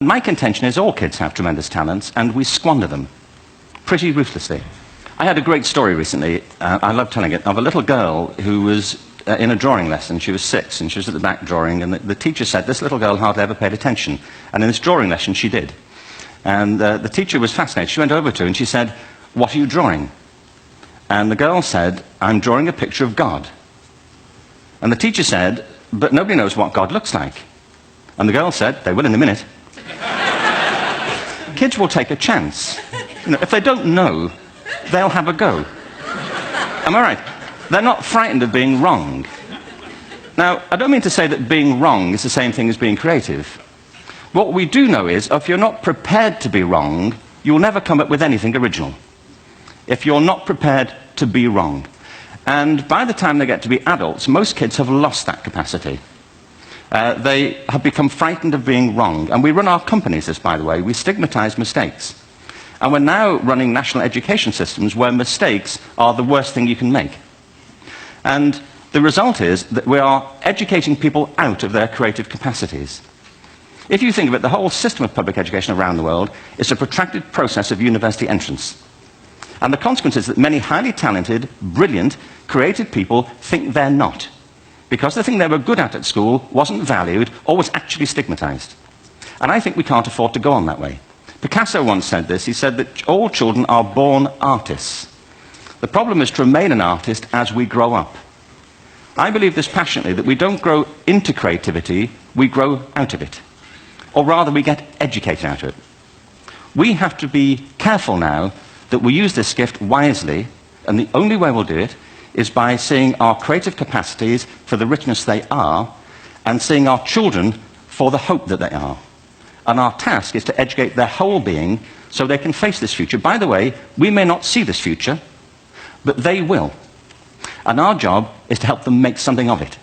My contention is all kids have tremendous talents, and we squander them pretty ruthlessly. I had a great story recently, I love telling it, of a little girl who was in a drawing lesson. She was 6, and she was at the back drawing, and the teacher said this little girl hardly ever paid attention. And in this drawing lesson, she did. And the teacher was fascinated. She went over to her and she said, "What are you drawing?" And the girl said, "I'm drawing a picture of God." And the teacher said, "But nobody knows what God looks like." And the girl said, "They will in a minute." Kids will take a chance. You know, if they don't know, they'll have a go. Am I right? They're not frightened of being wrong. Now, I don't mean to say that being wrong is the same thing as being creative. What we do know is, if you're not prepared to be wrong, you'll never come up with anything original. If you're not prepared to be wrong. And by the time they get to be adults, most kids have lost that capacity. They have become frightened of being wrong. And we run our companies this, by the way. We stigmatize mistakes. And we're now running national education systems where mistakes are the worst thing you can make. And the result is that we are educating people out of their creative capacities. If you think of it, the whole system of public education around the world is a protracted process of university entrance. And the consequence is that many highly talented, brilliant, creative people think they're not, because the thing they were good at school wasn't valued or was actually stigmatized. And I think we can't afford to go on that way. Picasso once said this. He said that all children are born artists. The problem is to remain an artist as we grow up. I believe this passionately, that we don't grow into creativity, we grow out of it. Or rather, we get educated out of it. We have to be careful now that we use this gift wisely, and the only way we'll do it is by seeing our creative capacities for the richness they are, and seeing our children for the hope that they are. And our task is to educate their whole being so they can face this future. By the way, we may not see this future, but they will. And our job is to help them make something of it.